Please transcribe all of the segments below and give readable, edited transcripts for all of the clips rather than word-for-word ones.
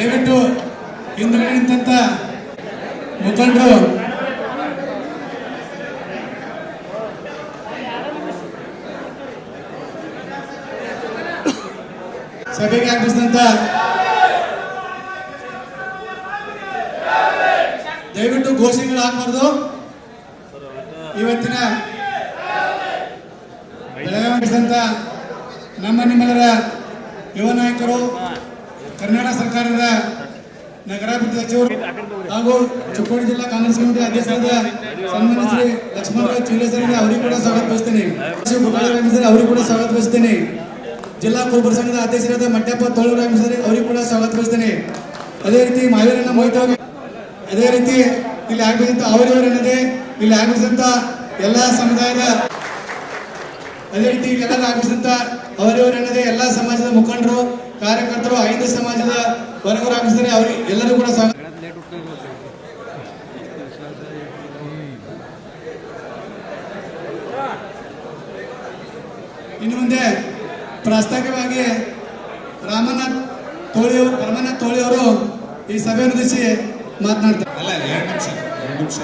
ದಯವಿಟ್ಟು ಹಿಂದುಗಡೆ ನಿಂತ ಮುಖಂಡರು ಸಭೆಗೆ ಆಗಮಿಸಿದಂತ ದಯವಿಟ್ಟು ಘೋಷಣೆಗಳು ಹಾಕಬಾರ್ದು. ಇವತ್ತಿನ ಬೆಳಗಾವಿ ನಮ್ಮ ನಿಮ್ಮೆಲ್ಲರ ಯುವ ನಾಯಕರು, ಕರ್ನಾಟಕ ಸರ್ಕಾರದ ನಗರಾಭಿವೃದ್ಧಿ ಸಚಿವರು ಹಾಗೂ ಚಿಕ್ಕೋಡಿ ಜಿಲ್ಲಾ ಕಾಂಗ್ರೆಸ್ ಕಮಿಟಿ ಅಧ್ಯಕ್ಷರಾದ ಸನ್ಮಾನ್ಯ ಶ್ರೀ ಲಕ್ಷ್ಮಣರಾವ್ ಚಿಲ್ಲೇಸರ್ ಅವರಿಗೆ ಕೂಡ ಸ್ವಾಗತ ಬಯಸ್ತೇನೆ. ಅವರಿಗೆ ಕೂಡ ಸ್ವಾಗತ ಬಯಸ್ತೇನೆ. ಜಿಲ್ಲಾ ಕುರುಬರ ಸಂಘದ ಅಧ್ಯಕ್ಷರಾದ ಮಡ್ಯಪ್ಪ ತೋಳೂರು ಅವರಿಗೆ ಕೂಡ ಸ್ವಾಗತ ಬಯಸ್ತೇನೆ. ಅದೇ ರೀತಿ ಮಾವೀರಣ್ಣ ಮೊಯ್ತವ್ರಿಗೆ, ಅದೇ ರೀತಿ ಇಲ್ಲಿ ಆಗಬೇಕಂತ ಅವರವರನ್ನದೇ ಇಲ್ಲಿ ಆಗಬೇಕಂತ ಎಲ್ಲ ಸಮುದಾಯದ, ಅದೇ ರೀತಿ ಇಲ್ಲೆಲ್ಲ ಆಗಬೇಕಂತ ಅವರವರನ್ನದೇ ಎಲ್ಲ ಸಮಾಜದ ಮುಖಂಡರು, ಕಾರ್ಯಕರ್ತರು, 5 ಸಮಾಜದ ವರ್ಗರು ಆಗಮಿಸಿದರೆ ಅವರಿಗೆ ಎಲ್ಲರೂ ಕೂಡ ಸ್ವಾಗತ. ಇನ್ನು ಮುಂದೆ ಪ್ರಾಸ್ತಾವಿಕವಾಗಿ ಪರಮನಾಥ್ ತೋಳಿ ಅವರು ಈ ಸಭೆಯನ್ನು ಉದ್ದೇಶಿಸಿ ಮಾತನಾಡ್ತಾರೆ. ಅಲ್ಲ, 2 ನಿಮಿಷ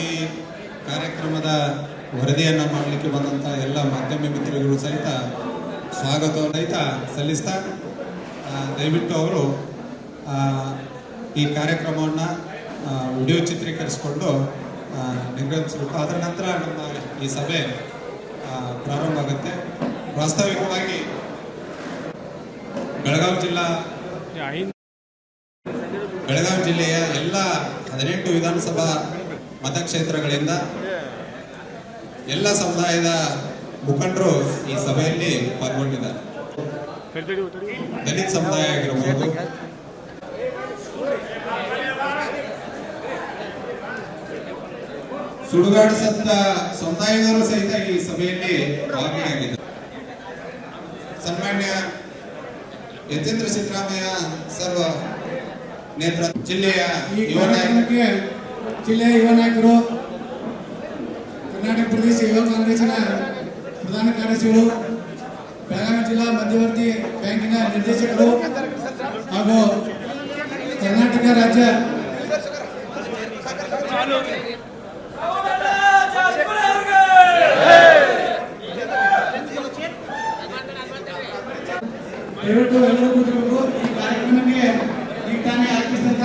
ಈ ಕಾರ್ಯಕ್ರಮದ ವರದಿಯನ್ನು ಮಾಡಲಿಕ್ಕೆ ಬಂದಂಥ ಎಲ್ಲ ಮಾಧ್ಯಮ ಮಿತ್ರಗಳು ಸಹಿತ ಸ್ವಾಗತ ಸಹಿತ ಸಲ್ಲಿಸ್ತಾ, ದಯವಿಟ್ಟು ಅವರು ಈ ಕಾರ್ಯಕ್ರಮವನ್ನು ವಿಡಿಯೋ ಚಿತ್ರೀಕರಿಸಿಕೊಂಡು ನಿರ್ಗಮಿಸಬೇಕು. ಅದರ ನಂತರ ನಮ್ಮ ಈ ಸಭೆ ಪ್ರಾರಂಭ ಆಗುತ್ತೆ. ವಾಸ್ತವಿಕವಾಗಿ ಬೆಳಗಾವಿ ಜಿಲ್ಲೆಯ ಎಲ್ಲ 18 ವಿಧಾನಸಭಾ ಮತಕ್ಷೇತ್ರಗಳಿಂದ ಎಲ್ಲ ಸಮುದಾಯದ ಮುಖಂಡರು ಈ ಸಭೆಯಲ್ಲಿ ಪಾಲ್ಗೊಂಡಿದ್ದಾರೆ. ದಲಿತ ಸಮುದಾಯ ಆಗಿರಬಹುದು, ಸುಡುಗಾಡು ಸತ್ತ ಸಮುದಾಯದವರು ಸಹಿತ ಈ ಸಭೆಯಲ್ಲಿ ಭಾಗಿಯಾಗಿದ್ದಾರೆ. ಸನ್ಮಾನ್ಯ ಯತೀಂದ್ರ ಸಿದ್ದರಾಮಯ್ಯ ಸರ್ವ ನೇತೃತ್ವ ಜಿಲ್ಲೆಯ ಯುವ ನಾಯಕರು, ಕರ್ನಾಟಕ ಪ್ರದೇಶ ಯುವ ಕಾಂಗ್ರೆಸ್ನ ಪ್ರಧಾನ ಕಾರ್ಯದರ್ಶಿಗಳು, ಬೆಳಗಾವಿ ಜಿಲ್ಲಾ ಮಧ್ಯವರ್ತಿ ಬ್ಯಾಂಕಿನ ನಿರ್ದೇಶಕರು ಹಾಗೂ ಕರ್ನಾಟಕ ರಾಜ್ಯ ದಯವಿಟ್ಟು ಎಲ್ಲರೂ ಕೂತಿರಬೇಕು. ಈ ಕಾರ್ಯಕ್ರಮಕ್ಕೆ ಈಗ ತಾನೇ ಆಗಮಿಸಿದಂತ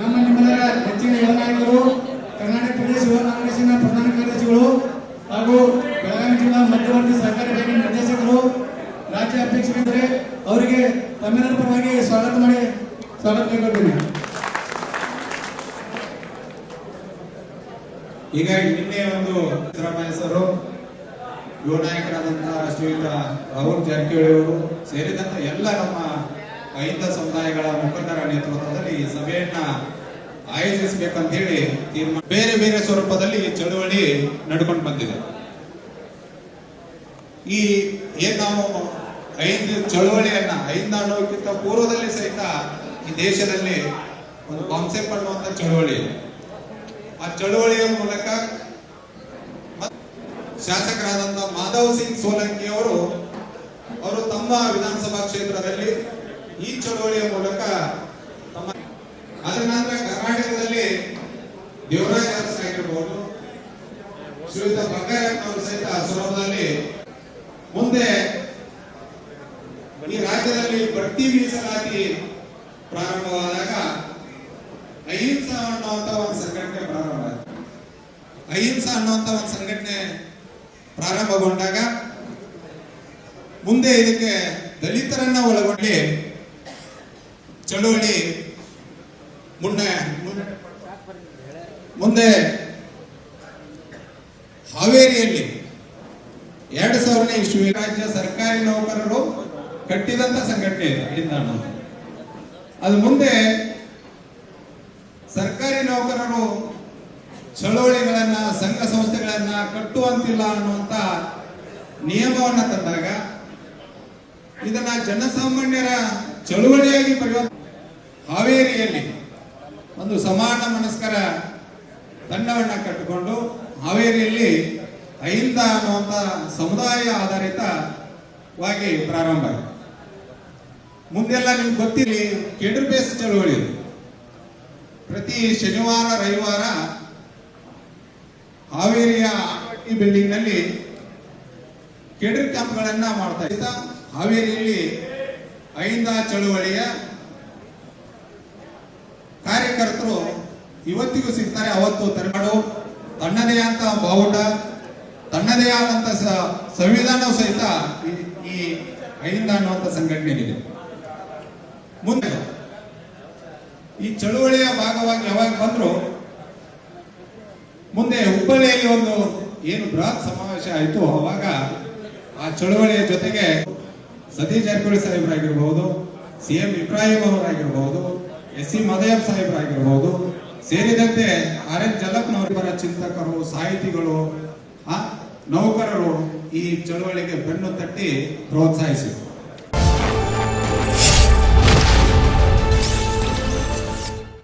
ನಮ್ಮ ನಿಮ್ಮೆಲ್ಲರ ನೆಚ್ಚಿನ ಯುವ ನಾಯಕರು, ಕರ್ನಾಟಕ ಪ್ರದೇಶ ಯುವ ಕಾಂಗ್ರೆಸ್ಸಿನ ಪ್ರಧಾನ ಕಾರ್ಯದರ್ಶಿಗಳು ಹಾಗೂ ಬೆಳಗಾವಿ ಜಿಲ್ಲಾ ಮಧ್ಯವರ್ತಿ ಸಹಕಾರಿ ಬ್ಯಾಂಕಿನ ನಿರ್ದೇಶಕರು, ರಾಜ್ಯ ಅಧ್ಯಕ್ಷರಿದ್ದಾರೆ, ಅವರಿಗೆ ತಮ್ಮೆಲ್ಲರ ಪರವಾಗಿ ಸ್ವಾಗತ ಕೈಗೊಳ್ತೀನಿ. ಈಗ ನಿನ್ನೆ ಒಂದು ಸಿದ್ದರಾಮಯ್ಯ ಸರ್, ಯುವ ನಾಯಕರಾದಂತಹ ಶ್ರೀಯುತ ರಾಹುಲ್ ಜಾರಕಿಹೊಳಿ ಅವರು ಸೇರಿದಂತೆ ಎಲ್ಲ ನಮ್ಮ 5 ಸಮುದಾಯಗಳ ಮುಖಂಡರ ನೇತೃತ್ವದಲ್ಲಿ ಈ ಸಭೆಯನ್ನ ಆಯೋಜಿಸಬೇಕಂತ ಹೇಳಿ ತೀರ್ಮಾನ, ಬೇರೆ ಬೇರೆ ಸ್ವರೂಪದಲ್ಲಿ ಈ ಚಳುವಳಿ ನಡ್ಕೊಂಡು ಬಂದಿದೆ. ಈ ಏನ್ ನಾವು 5 ಚಳುವಳಿಯನ್ನ 5 ಅನ್ನೋಕ್ಕಿಂತ ಪೂರ್ವದಲ್ಲಿ ಸಹಿತ ಈ ದೇಶದಲ್ಲಿ ಒಂದು ಕಾನ್ಸೆಪ್ಟ್ ಅನ್ನುವಂಥ ಚಳುವಳಿ, ಆ ಚಳುವಳಿಯ ಮೂಲಕ ಶಾಸಕರಾದಂತ ಮಾಧವ್ ಸಿಂಗ್ ಸೋಲಂಕಿ ಅವರು ತಮ್ಮ ವಿಧಾನಸಭಾ ಕ್ಷೇತ್ರದಲ್ಲಿ ಈ ಚಳುವಳಿಯ ಮೂಲಕ ತಮ್ಮ, ಅದರ ನಂತರ ಕರ್ನಾಟಕದಲ್ಲಿ ದೇವರಾಜ ಅರಸ್ ಆಗಿರಬಹುದು, ಶ್ರೀಯುತ ಬಂಗಾರಪ್ಪನವರು ಸಹಿತ ಸ್ವರೂಪದಲ್ಲಿ ಮುಂದೆ ಈ ರಾಜ್ಯದಲ್ಲಿ ಬಡ್ತಿ ಮೀಸಲಾತಿ ಪ್ರಾರಂಭವಾದಾಗ ಅಹಿಂಸಾ ಅನ್ನುವಂತ ಒಂದು ಸಂಘಟನೆ ಪ್ರಾರಂಭ ಆಯಿತು. ಅಹಿಂಸಾ ಅನ್ನುವಂತ ಒಂದು ಸಂಘಟನೆ ಪ್ರಾರಂಭಗೊಂಡಾಗ ಮುಂದೆ ಇದಕ್ಕೆ ದಲಿತರನ್ನ ಒಳಗೊಂಡು ಚಳುವಳಿ ಮುಂದೆ ಹಾವೇರಿಯಲ್ಲಿ 2000ನೇ ಇಸ್ವಿ ರಾಜ್ಯ ಸರ್ಕಾರಿ ನೌಕರರು ಕಟ್ಟಿದಂತ ಸಂಘಟನೆ ಇದೆ. ಅದು ಮುಂದೆ ಸರ್ಕಾರಿ ನೌಕರರು ಚಳುವಳಿಗಳನ್ನ, ಸಂಘ ಸಂಸ್ಥೆಗಳನ್ನ ಕಟ್ಟುವಂತಿಲ್ಲ ಅನ್ನುವಂತ ನಿಯಮವನ್ನ ತಂದಾಗ ಇದನ್ನ ಜನಸಾಮಾನ್ಯರ ಚಳುವಳಿಯಾಗಿ ಪರಿವರ್ತನೆ, ಹಾವೇರಿಯಲ್ಲಿ ಒಂದು ಸಮಾನ ಮನಸ್ಕರ ತಂಡವನ್ನ ಕಟ್ಟಿಕೊಂಡು ಹಾವೇರಿಯಲ್ಲಿ ಅಹಿಂದ ಅನ್ನುವಂತ ಸಮುದಾಯ ಆಧಾರಿತವಾಗಿ ಪ್ರಾರಂಭ ಆಯಿತು. ಮುಂದೆಲ್ಲ ನಿಮ್ಗೆ ಗೊತ್ತಿರಲಿ ಕೇಡರ್ ಬೇಸ್ ಚಳವಳಿ ಇದು. ಪ್ರತಿ ಶನಿವಾರ ರವಿವಾರ ಹಾವೇರಿಯ ಬಿಲ್ಡಿಂಗ್ ನಲ್ಲಿ ಕೇಡರ್ ಕ್ಯಾಂಪ್ಗಳನ್ನ ಮಾಡ್ತಾ ಇದ್ದ. ಹಾವೇರಿಯಲ್ಲಿ ಅಹಿಂದ ಚಳುವಳಿಯ ಕಾರ್ಯಕರ್ತರು ಇವತ್ತಿಗೂ ಸಿಗ್ತಾರೆ. ಅವತ್ತು ತರನಾಡು ತನ್ನದೇ ಅಂತ ಬಾವುಟ, ತನ್ನದೇ ಆದಂತ ಸಂವಿಧಾನವೂ ಸಹಿತ ಈ ಅಹಿಂದ ಅನ್ನುವಂಥ ಸಂಘಟನೆಗಿದೆ. ಮುಂದೆ ಈ ಚಳುವಳಿಯ ಭಾಗವಾಗಿ ಯಾವಾಗ ಬಂದ್ರು, ಮುಂದೆ ಹುಬ್ಬಳ್ಳಿಯಲ್ಲಿ ಒಂದು ಏನು ಬೃಹತ್ ಸಮಾವೇಶ ಆಯಿತು. ಅವಾಗ ಆ ಚಳುವಳಿಯ ಜೊತೆಗೆ ಸತೀಶ್ ಜಾರಕಿಹೊಳಿ ಸಾಹೇಬರಾಗಿರ್ಬಹುದು, CM ಇಬ್ರಾಹಿಂ ಅವರಾಗಿರ್ಬಹುದು, SC ಮದಯಪ್ ಸಾಹೇಬರಾಗಿರ್ಬಹುದು, ಸೇರಿದಂತೆ RN ಜಲಪ್ನವರ ಚಿಂತಕರು, ಸಾಹಿತಿಗಳು, ನೌಕರರು ಈ ಚಳುವಳಿಗೆ ಬೆನ್ನು ತಟ್ಟಿ ಪ್ರೋತ್ಸಾಹಿಸಿದರು.